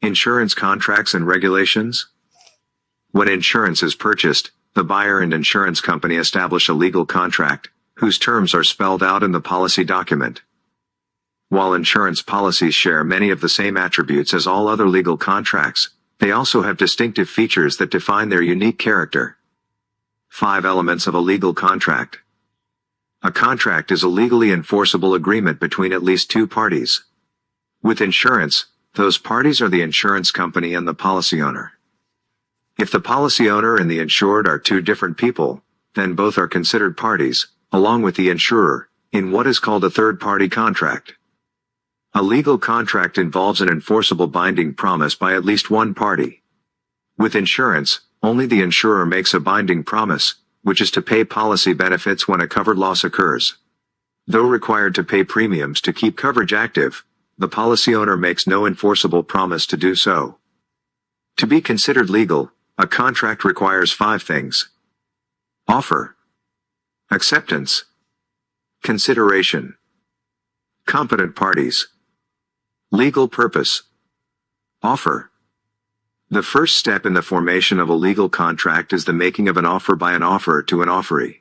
Insurance contracts and regulations. When insurance is purchased, the buyer and insurance company establish a legal contract, whose terms are spelled out in the policy document. While insurance policies share many of the same attributes as all other legal contracts, they also have distinctive features that define their unique character. 5 elements of a legal contract. A contract is a legally enforceable agreement between at least 2 parties. With insurance, those parties are the insurance company and the policy owner. If the policy owner and the insured are 2 different people, then both are considered parties, along with the insurer, in what is called a third-party contract. A legal contract involves an enforceable binding promise by at least one party. With insurance, only the insurer makes a binding promise, which is to pay policy benefits when a covered loss occurs. Though required to pay premiums to keep coverage active, the policy owner makes no enforceable promise to do so. To be considered legal, a contract requires 5 things: offer, acceptance, consideration, competent parties, legal purpose. Offer. The first step in the formation of a legal contract is the making of an offer by an offeror to an offeree.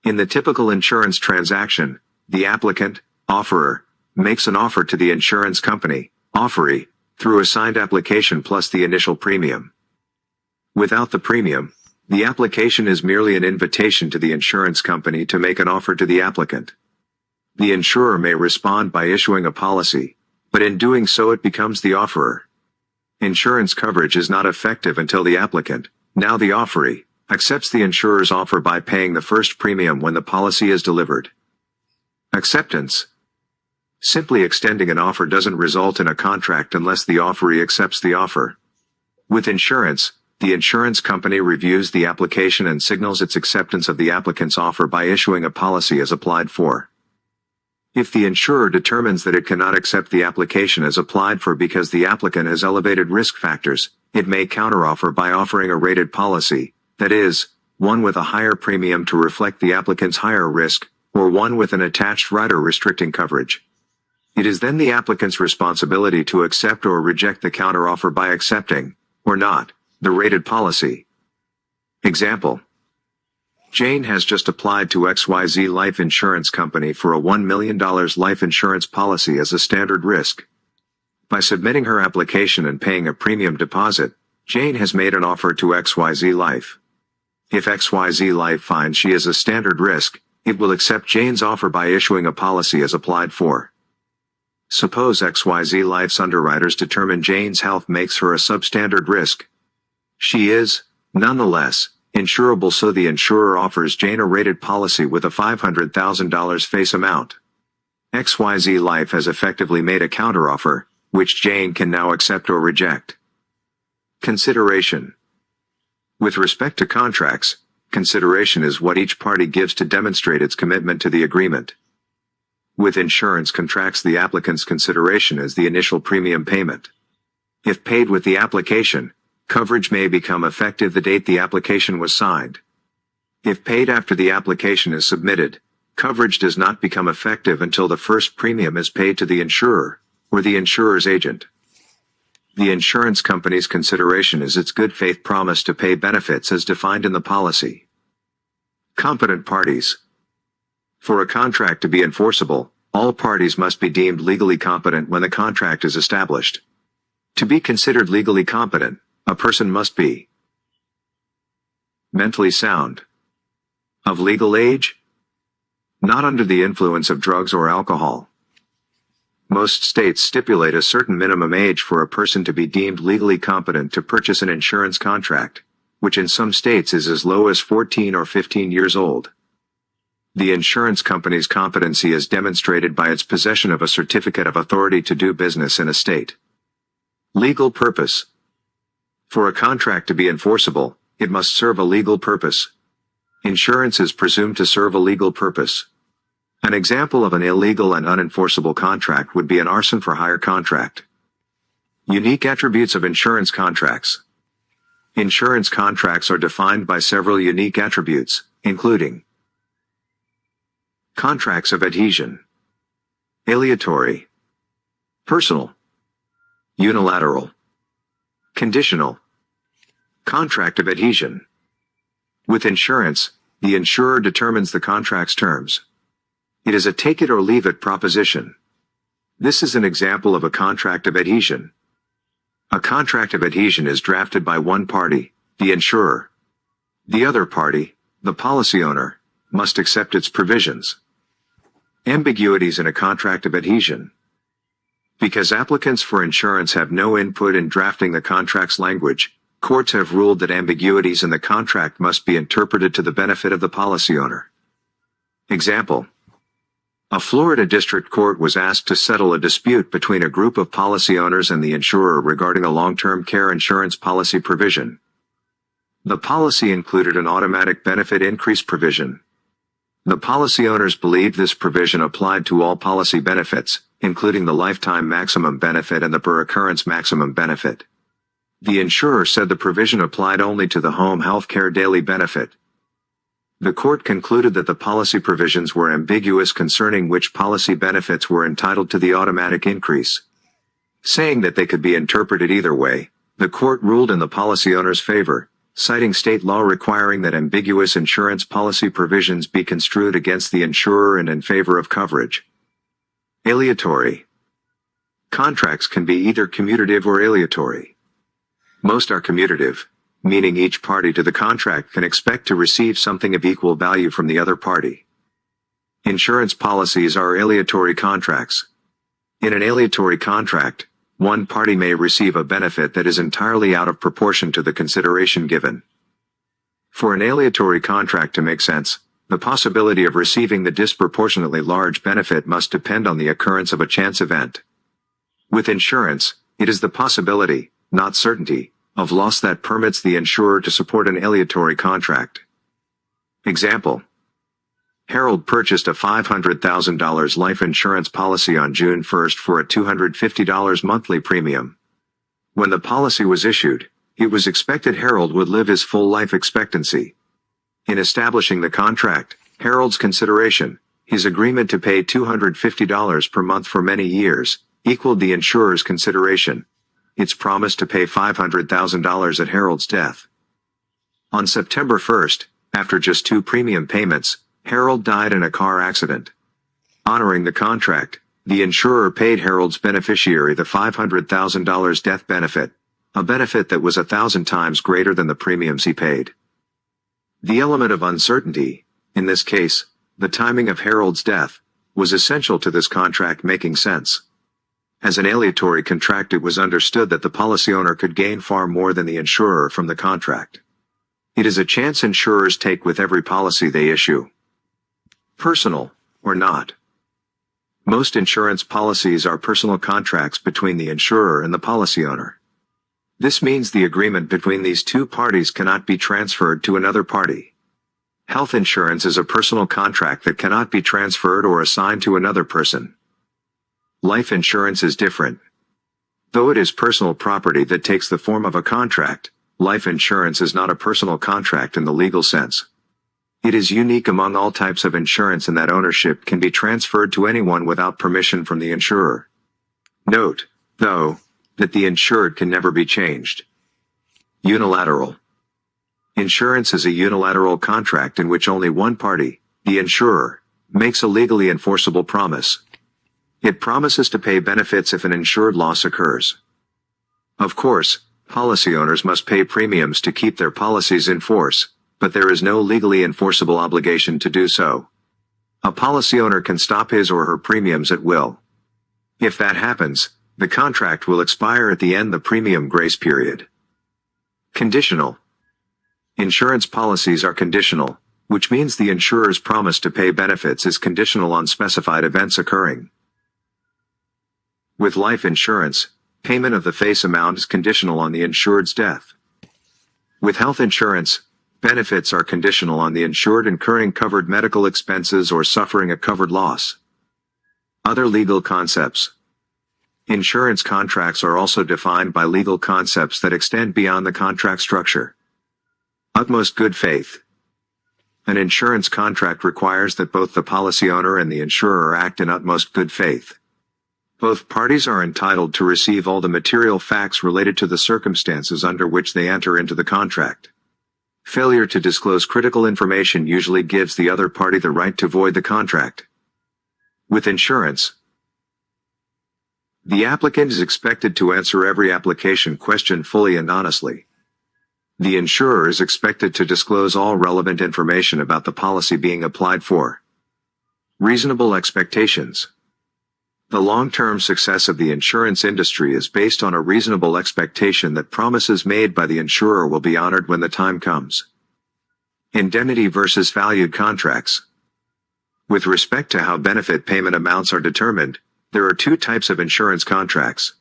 In the typical insurance transaction, the applicant, offeror, makes an offer to the insurance company, offeree, through a signed application plus the initial premium. Without the premium, the application is merely an invitation to the insurance company to make an offer to the applicant. The insurer may respond by issuing a policy, but in doing so it becomes the offeror. Insurance coverage is not effective until the applicant, now the offeree, accepts the insurer's offer by paying the first premium when the policy is delivered. Acceptance. Simply extending an offer doesn't result in a contract unless the offeree accepts the offer. With insurance, the insurance company reviews the application and signals its acceptance of the applicant's offer by issuing a policy as applied for. If the insurer determines that it cannot accept the application as applied for because the applicant has elevated risk factors, it may counteroffer by offering a rated policy, that is, one with a higher premium to reflect the applicant's higher risk, or one with an attached rider restricting coverage. It is then the applicant's responsibility to accept or reject the counteroffer by accepting, or not, the rated policy. Example: Jane has just applied to XYZ Life Insurance Company for a $1 million life insurance policy as a standard risk. By submitting her application and paying a premium deposit, Jane has made an offer to XYZ Life. If XYZ Life finds she is a standard risk, it will accept Jane's offer by issuing a policy as applied for. Suppose XYZ Life's underwriters determine Jane's health makes her a substandard risk. She is, nonetheless, insurable, so the insurer offers Jane a rated policy with a $500,000 face amount. XYZ Life has effectively made a counteroffer, which Jane can now accept or reject. Consideration. With respect to contracts, consideration is what each party gives to demonstrate its commitment to the agreement. With insurance contracts, the applicant's consideration is the initial premium payment. If paid with the application, coverage may become effective the date the application was signed. If paid after the application is submitted, coverage does not become effective until the first premium is paid to the insurer, or the insurer's agent. The insurance company's consideration is its good faith promise to pay benefits as defined in the policy. Competent parties. For a contract to be enforceable, all parties must be deemed legally competent when the contract is established. To be considered legally competent, a person must be mentally sound, of legal age, not under the influence of drugs or alcohol. Most states stipulate a certain minimum age for a person to be deemed legally competent to purchase an insurance contract, which in some states is as low as 14 or 15 years old. The insurance company's competency is demonstrated by its possession of a certificate of authority to do business in a state. Legal purpose. For a contract to be enforceable, it must serve a legal purpose. Insurance is presumed to serve a legal purpose. An example of an illegal and unenforceable contract would be an arson for hire contract. Unique attributes of insurance contracts. Insurance contracts are defined by several unique attributes, including contracts of adhesion, aleatory, personal, Unilateral. Conditional. Contract of adhesion. With insurance, the insurer determines the contract's terms. It is a take-it-or-leave-it proposition. This is an example of a contract of adhesion. A contract of adhesion is drafted by one party, the insurer. The other party, the policy owner, must accept its provisions. Ambiguities in a contract of adhesion. Because applicants for insurance have no input in drafting the contract's language, courts have ruled that ambiguities in the contract must be interpreted to the benefit of the policy owner. Example. A Florida district court was asked to settle a dispute between a group of policy owners and the insurer regarding a long-term care insurance policy provision. The policy included an automatic benefit increase provision. The policy owners believed this provision applied to all policy benefits, including the lifetime maximum benefit and the per occurrence maximum benefit. The insurer said the provision applied only to the home health care daily benefit. The court concluded that the policy provisions were ambiguous concerning which policy benefits were entitled to the automatic increase. Saying that they could be interpreted either way, the court ruled in the policy owner's favor, citing state law requiring that ambiguous insurance policy provisions be construed against the insurer and in favor of coverage. Aleatory. Contracts can be either commutative or aleatory. Most are commutative, meaning each party to the contract can expect to receive something of equal value from the other party. Insurance policies are aleatory contracts. In an aleatory contract, one party may receive a benefit that is entirely out of proportion to the consideration given. For an aleatory contract to make sense, the possibility of receiving the disproportionately large benefit must depend on the occurrence of a chance event. With insurance, it is the possibility, not certainty, of loss that permits the insurer to support an aleatory contract. Example. Harold purchased a $500,000 life insurance policy on June 1st for a $250 monthly premium. When the policy was issued, it was expected Harold would live his full life expectancy. In establishing the contract, Harold's consideration, his agreement to pay $250 per month for many years, equaled the insurer's consideration, its promise to pay $500,000 at Harold's death. On September 1st, after just 2 premium payments, Harold died in a car accident. Honoring the contract, the insurer paid Harold's beneficiary the $500,000 death benefit, a benefit that was 1,000 times greater than the premiums he paid. The element of uncertainty, in this case, the timing of Harold's death, was essential to this contract making sense. As an aleatory contract, it was understood that the policy owner could gain far more than the insurer from the contract. It is a chance insurers take with every policy they issue. Personal, or not. Most insurance policies are personal contracts between the insurer and the policy owner. This means the agreement between these two parties cannot be transferred to another party. Health insurance is a personal contract that cannot be transferred or assigned to another person. Life insurance is different. Though it is personal property that takes the form of a contract, life insurance is not a personal contract in the legal sense. It is unique among all types of insurance in that ownership can be transferred to anyone without permission from the insurer. Note, though, that the insured can never be changed. Unilateral. Insurance is a unilateral contract in which only one party, the insurer, makes a legally enforceable promise. It promises to pay benefits if an insured loss occurs. Of course, policy owners must pay premiums to keep their policies in force, but there is no legally enforceable obligation to do so. A policy owner can stop his or her premiums at will. If that happens, the contract will expire at the end of the premium grace period. Conditional. Insurance policies are conditional, which means the insurer's promise to pay benefits is conditional on specified events occurring. With life insurance, payment of the face amount is conditional on the insured's death. With health insurance, benefits are conditional on the insured incurring covered medical expenses or suffering a covered loss. Other legal concepts. Insurance contracts are also defined by legal concepts that extend beyond the contract structure. Utmost good faith. An insurance contract requires that both the policy owner and the insurer act in utmost good faith. Both parties are entitled to receive all the material facts related to the circumstances under which they enter into the contract. Failure to disclose critical information usually gives the other party the right to void the contract. With insurance, the applicant is expected to answer every application question fully and honestly. The insurer is expected to disclose all relevant information about the policy being applied for. Reasonable expectations. The long-term success of the insurance industry is based on a reasonable expectation that promises made by the insurer will be honored when the time comes. Indemnity versus valued contracts. With respect to how benefit payment amounts are determined, there are two types of insurance contracts.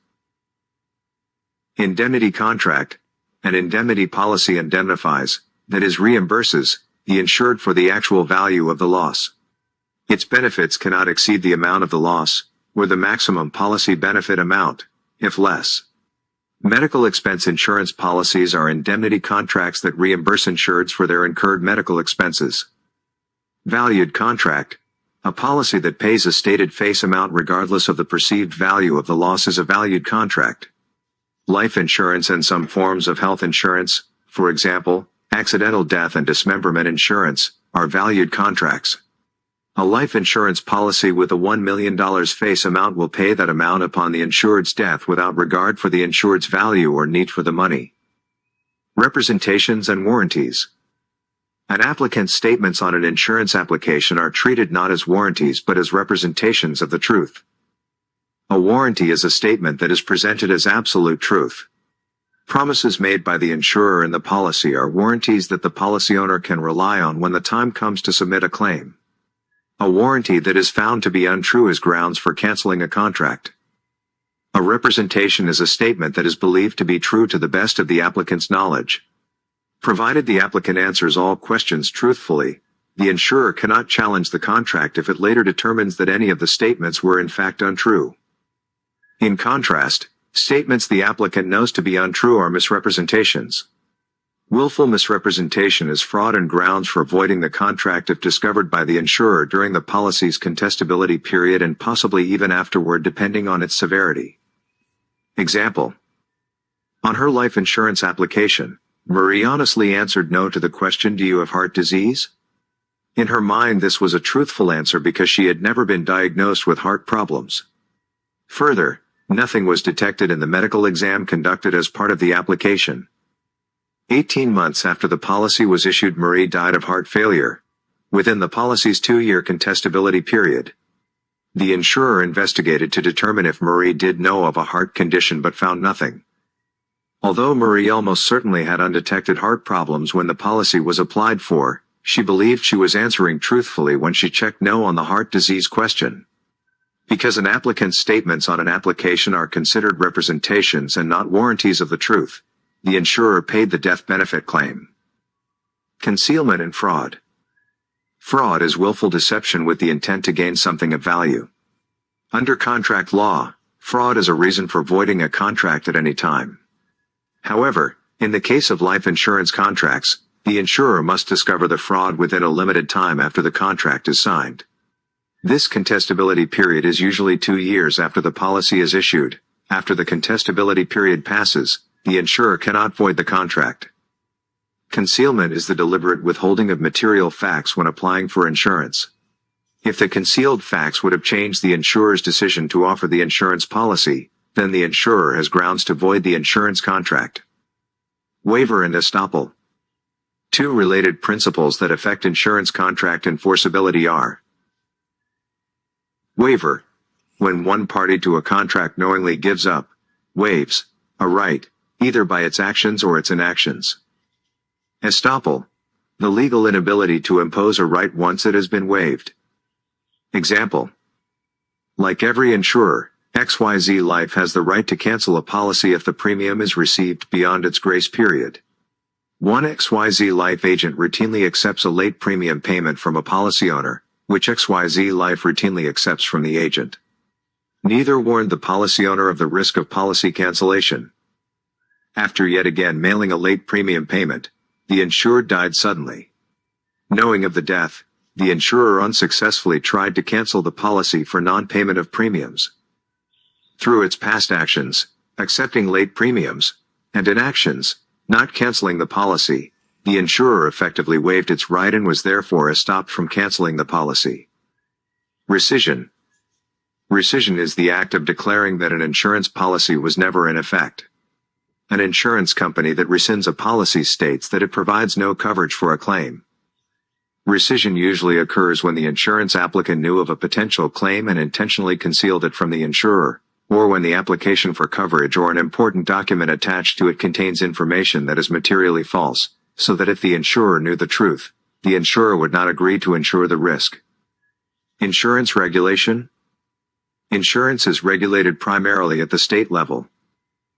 Indemnity contract. An indemnity policy indemnifies, that is reimburses, the insured for the actual value of the loss. Its benefits cannot exceed the amount of the loss, or the maximum policy benefit amount, if less. Medical expense insurance policies are indemnity contracts that reimburse insureds for their incurred medical expenses. Valued contract. A policy that pays a stated face amount regardless of the perceived value of the loss is a valued contract. Life insurance and some forms of health insurance, for example, accidental death and dismemberment insurance, are valued contracts. A life insurance policy with a $1 million face amount will pay that amount upon the insured's death without regard for the insured's value or need for the money. Representations and warranties. An applicant's statements on an insurance application are treated not as warranties but as representations of the truth. A warranty is a statement that is presented as absolute truth. Promises made by the insurer in the policy are warranties that the policy owner can rely on when the time comes to submit a claim. A warranty that is found to be untrue is grounds for canceling a contract. A representation is a statement that is believed to be true to the best of the applicant's knowledge. Provided the applicant answers all questions truthfully, the insurer cannot challenge the contract if it later determines that any of the statements were in fact untrue. In contrast, statements the applicant knows to be untrue are misrepresentations. Willful misrepresentation is fraud and grounds for voiding the contract if discovered by the insurer during the policy's contestability period and possibly even afterward depending on its severity. Example. On her life insurance application, Marie honestly answered no to the question, "Do you have heart disease?" In her mind, this was a truthful answer because she had never been diagnosed with heart problems. Further, nothing was detected in the medical exam conducted as part of the application. 18 months after the policy was issued, Marie died of heart failure, within the policy's 2-year contestability period. The insurer investigated to determine if Marie did know of a heart condition but found nothing. Although Marie almost certainly had undetected heart problems when the policy was applied for, she believed she was answering truthfully when she checked no on the heart disease question. Because an applicant's statements on an application are considered representations and not warranties of the truth, the insurer paid the death benefit claim. Concealment and fraud. Fraud is willful deception with the intent to gain something of value. Under contract law, fraud is a reason for voiding a contract at any time. However, in the case of life insurance contracts, the insurer must discover the fraud within a limited time after the contract is signed. This contestability period is usually 2 years after the policy is issued. After the contestability period passes, the insurer cannot void the contract. Concealment is the deliberate withholding of material facts when applying for insurance. If the concealed facts would have changed the insurer's decision to offer the insurance policy, then the insurer has grounds to void the insurance contract. Waiver and estoppel. Two related principles that affect insurance contract enforceability are: waiver, when one party to a contract knowingly gives up, waives, a right, either by its actions or its inactions. Estoppel, the legal inability to impose a right once it has been waived. Example. Like every insurer, XYZ Life has the right to cancel a policy if the premium is received beyond its grace period. One XYZ Life agent routinely accepts a late premium payment from a policy owner, which XYZ Life routinely accepts from the agent. Neither warned the policy owner of the risk of policy cancellation. After yet again mailing a late premium payment, the insured died suddenly. Knowing of the death, the insurer unsuccessfully tried to cancel the policy for non-payment of premiums. through its past actions, accepting late premiums, and inactions, not canceling the policy, the insurer effectively waived its right and was therefore stopped from canceling the policy. Rescission. Rescission is the act of declaring that an insurance policy was never in effect. An insurance company that rescinds a policy states that it provides no coverage for a claim. Rescission usually occurs when the insurance applicant knew of a potential claim and intentionally concealed it from the insurer, or when the application for coverage or an important document attached to it contains information that is materially false, so that if the insurer knew the truth, the insurer would not agree to insure the risk. Insurance regulation. Insurance is regulated primarily at the state level.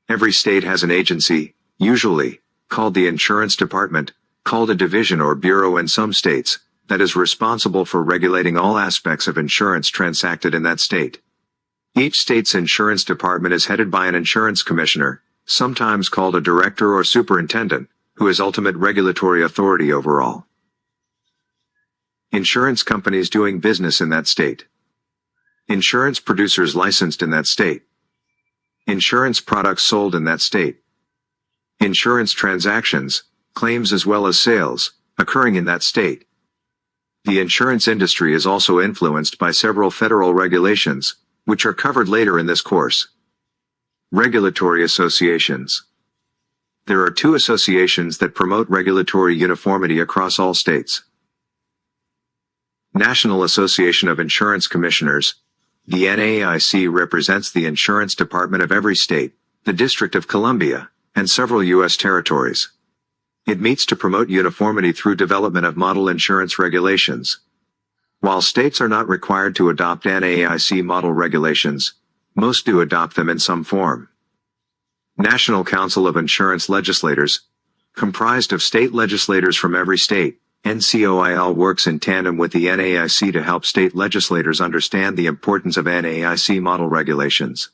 Every state has an agency, usually called the Insurance Department, called a division or bureau in some states, that is responsible for regulating all aspects of insurance transacted in that state. Each state's insurance department is headed by an insurance commissioner, sometimes called a director or superintendent, who is ultimate regulatory authority overall. Insurance companies doing business in that state. Insurance producers licensed in that state. Insurance products sold in that state. Insurance transactions, claims as well as sales, occurring in that state. The insurance industry is also influenced by several federal regulations, which are covered later in this course. Regulatory associations. There are two associations that promote regulatory uniformity across all states. National Association of Insurance Commissioners. The NAIC represents the insurance department of every state, the District of Columbia, and several U.S. territories. It meets to promote uniformity through development of model insurance regulations. While states are not required to adopt NAIC model regulations, most do adopt them in some form. National Council of Insurance Legislators, comprised of state legislators from every state, NCOIL works in tandem with the NAIC to help state legislators understand the importance of NAIC model regulations.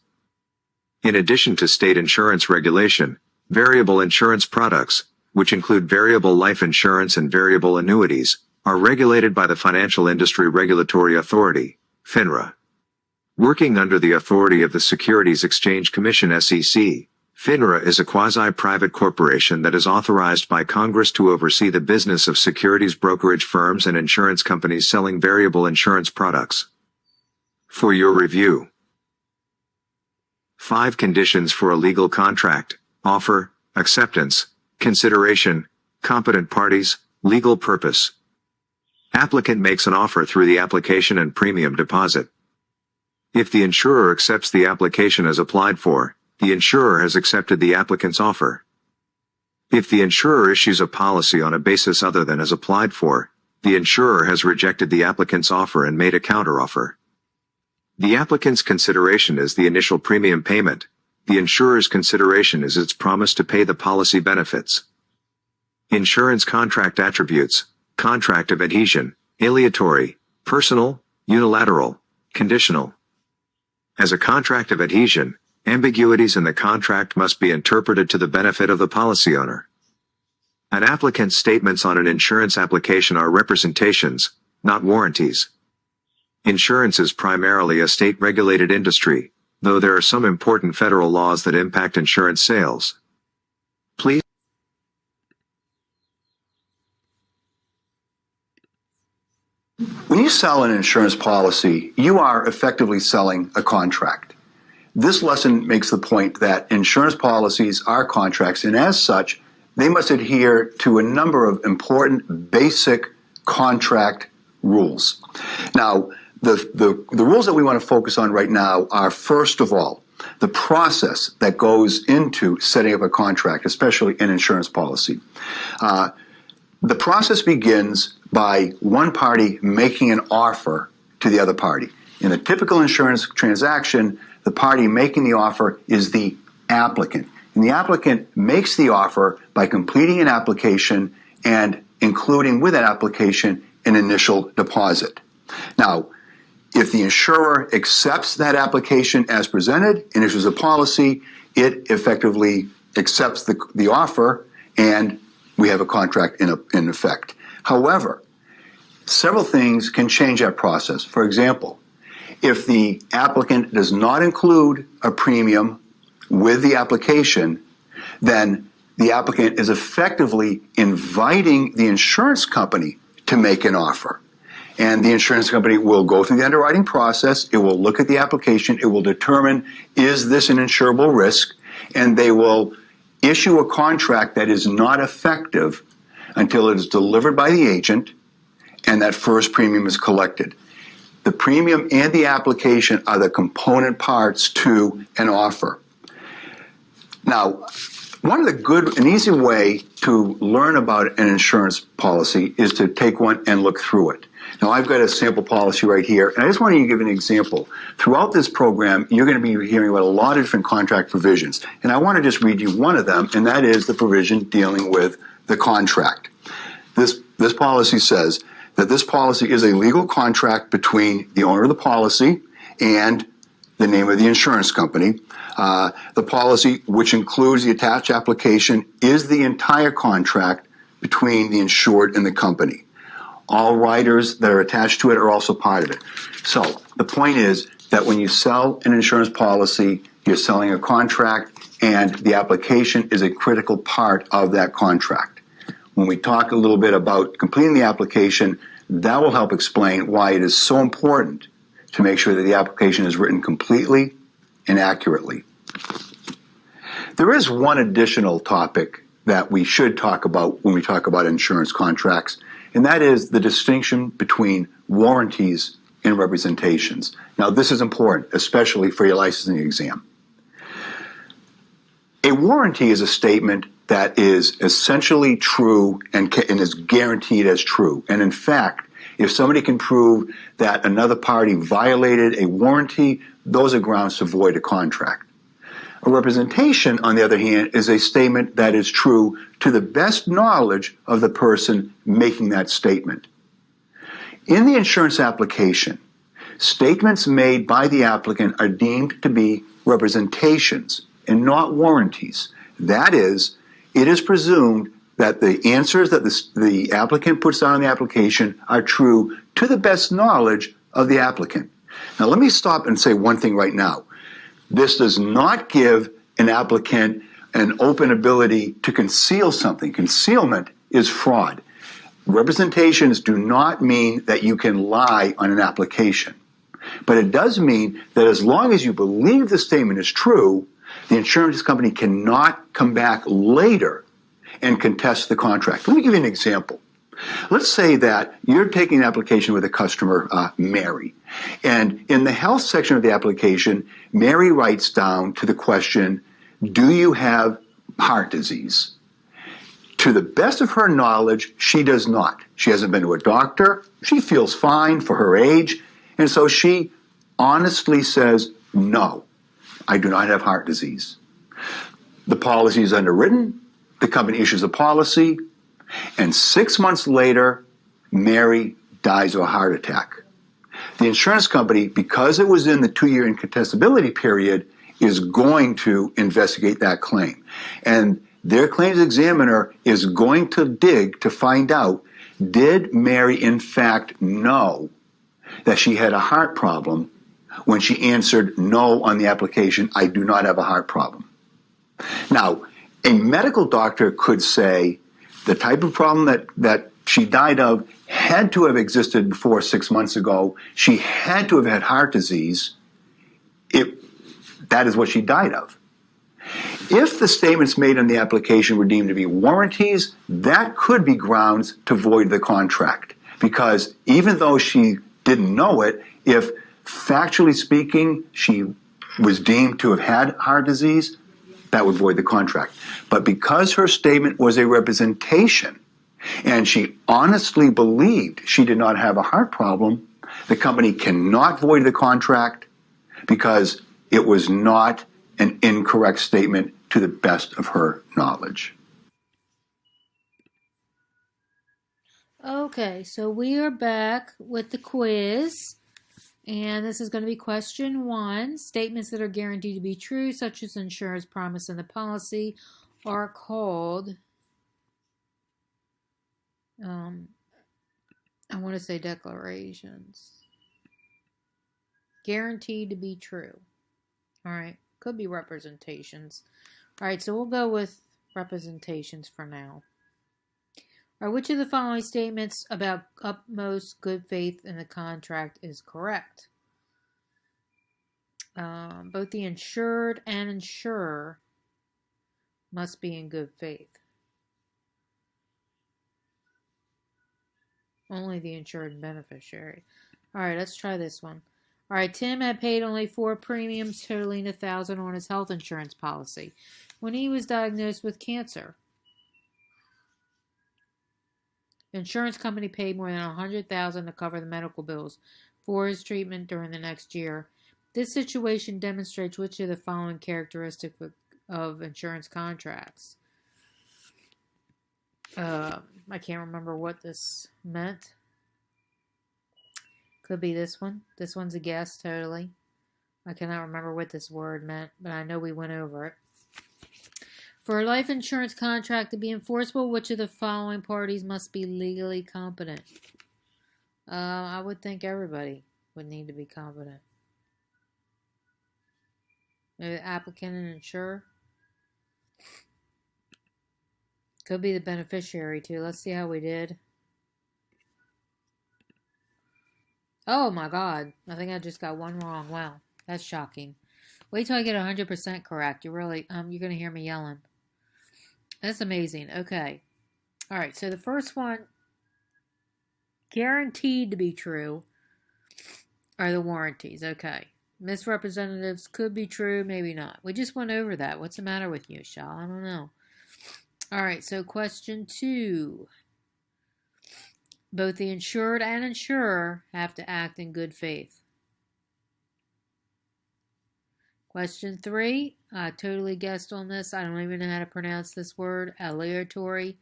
In addition to state insurance regulation, variable insurance products, which include variable life insurance and variable annuities, are regulated by the Financial Industry Regulatory Authority, FINRA. Working under the authority of the Securities Exchange Commission (SEC), FINRA is a quasi-private corporation that is authorized by Congress to oversee the business of securities brokerage firms and insurance companies selling variable insurance products. For your review: 5 conditions for a legal contract: offer, acceptance, consideration, competent parties, legal purpose. Applicant makes an offer through the application and premium deposit. If the insurer accepts the application as applied for, the insurer has accepted the applicant's offer. If the insurer issues a policy on a basis other than as applied for, the insurer has rejected the applicant's offer and made a counteroffer. The applicant's consideration is the initial premium payment. The insurer's consideration is its promise to pay the policy benefits. Insurance contract attributes: contract of adhesion, aleatory, personal, unilateral, conditional. As a contract of adhesion, ambiguities in the contract must be interpreted to the benefit of the policy owner. An applicant's statements on an insurance application are representations, not warranties. Insurance is primarily a state-regulated industry, though there are some important federal laws that impact insurance sales. Please. When you sell an insurance policy, you are effectively selling a contract. This lesson makes the point that insurance policies are contracts, and as such, they must adhere to a number of important basic contract rules. Now, the rules that we want to focus on right now are, first of all, the process that goes into setting up a contract, especially an insurance policy. The process begins by one party making an offer to the other party. In a typical insurance transaction, the party making the offer is the applicant. And the applicant makes the offer by completing an application and including with that application an initial deposit. Now, if the insurer accepts that application as presented and issues a policy, it effectively accepts the offer and we have a contract in effect. However, several things can change that process. For example, If the applicant does not include a premium with the application, then the applicant is effectively inviting the insurance company to make an offer. And the insurance company will go through the underwriting process. It will look at the application. It will determine, is this an insurable risk? And they will issue a contract that is not effective until it is delivered by the agent and that first premium is collected. The premium and the application are the component parts to an offer. Now, an easy way to learn about an insurance policy is to take one and look through it. Now, I've got a sample policy right here, and I just want to give an example. Throughout this program, you're going to be hearing about a lot of different contract provisions, and I want to just read you one of them, and that is the provision dealing with the contract. This policy says that this policy is a legal contract between the owner of the policy and the name of the insurance company. The policy, which includes the attached application, is the entire contract between the insured and the company. All riders that are attached to it are also part of it. So the point is that when you sell an insurance policy, you're selling a contract, and the application is a critical part of that contract. When we talk a little bit about completing the application, that will help explain why it is so important to make sure that the application is written completely and accurately. There is one additional topic that we should talk about when we talk about insurance contracts, and that is the distinction between warranties and representations. Now, this is important, especially for your licensing exam. A warranty is a statement that is essentially true and is guaranteed as true. And in fact, if somebody can prove that another party violated a warranty, those are grounds to void a contract. A representation, on the other hand, is a statement that is true to the best knowledge of the person making that statement. In the insurance application, statements made by the applicant are deemed to be representations and not warranties. That is, it is presumed that the answers that the applicant puts down in the application are true to the best knowledge of the applicant. Now, let me stop and say one thing right now. This does not give an applicant an open ability to conceal something. Concealment is fraud. Representations do not mean that you can lie on an application. But it does mean that as long as you believe the statement is true, the insurance company cannot come back later and contest the contract. Let me give you an example. Let's say that you're taking an application with a customer, Mary, and in the health section of the application, Mary writes down to the question, do you have heart disease? To the best of her knowledge, she does not. She hasn't been to a doctor. She feels fine for her age, and so she honestly says, no, I do not have heart disease. The policy is underwritten. The company issues a policy. And 6 months later, Mary dies of a heart attack. The insurance company, because it was in the 2-year incontestability period, is going to investigate that claim. And their claims examiner is going to dig to find out, did Mary in fact know that she had a heart problem when she answered no on the application, I do not have a heart problem? Now, a medical doctor could say, the type of problem that she died of had to have existed before 6 months ago. She had to have had heart disease. That is what she died of. If the statements made on the application were deemed to be warranties, that could be grounds to void the contract. Because even though she didn't know it, if factually speaking she was deemed to have had heart disease, that would void the contract. But because her statement was a representation and she honestly believed she did not have a heart problem, the company cannot void the contract because it was not an incorrect statement to the best of her knowledge. Okay, so we are back with the quiz. And this is going to be question 1. Statements that are guaranteed to be true, such as insurance promise in the policy, are called, I want to say declarations. Guaranteed to be true. All right. Could be representations. All right, so we'll go with representations for now. All right, which of the following statements about utmost good faith in the contract is correct? Both the insured and insurer must be in good faith. Only the insured and beneficiary. All right, let's try this one. All right, Tim had paid only 4 premiums, totaling $1,000 on his health insurance policy when he was diagnosed with cancer. The insurance company paid more than $100,000 to cover the medical bills for his treatment during the next year. This situation demonstrates which of the following characteristics of insurance contracts. I can't remember what this meant. Could be this one. This one's a guess, totally. I cannot remember what this word meant, but I know we went over it. For a life insurance contract to be enforceable, which of the following parties must be legally competent? I would think everybody would need to be competent. Maybe the applicant and insurer. Could be the beneficiary too. Let's see how we did. Oh my God. I think I just got one wrong. Wow. That's shocking. Wait till I get 100% correct. You're going to hear me yelling. That's amazing. Okay. All right. So the first one, guaranteed to be true, are the warranties. Okay. Misrepresentatives could be true, maybe not. We just went over that. What's the matter with you, Shal? I don't know. All right. So question 2. Both the insured and insurer have to act in good faith. Question 3, I totally guessed on this. I don't even know how to pronounce this word. Aleatory.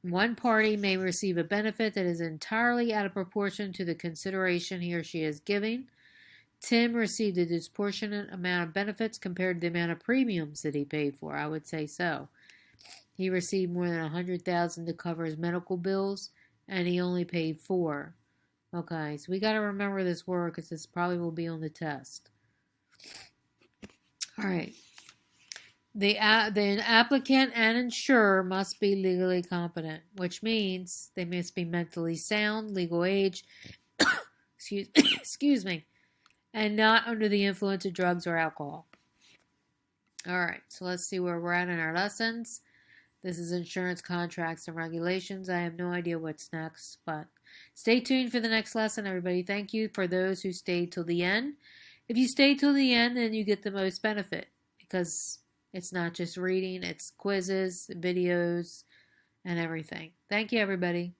One party may receive a benefit that is entirely out of proportion to the consideration he or she is giving. Tim received a disproportionate amount of benefits compared to the amount of premiums that he paid for. I would say so. He received more than $100,000 to cover his medical bills, and he only paid 4. Okay, so we got to remember this word because this probably will be on the test. All right. The applicant and insurer must be legally competent, which means they must be mentally sound, legal age, excuse me, and not under the influence of drugs or alcohol. All right, so let's see where we're at in our lessons. This is insurance contracts and regulations. I have no idea what's next, but stay tuned for the next lesson, everybody. Thank you for those who stayed till the end. If you stay till the end, then you get the most benefit because it's not just reading, it's quizzes, videos, and everything. Thank you, everybody.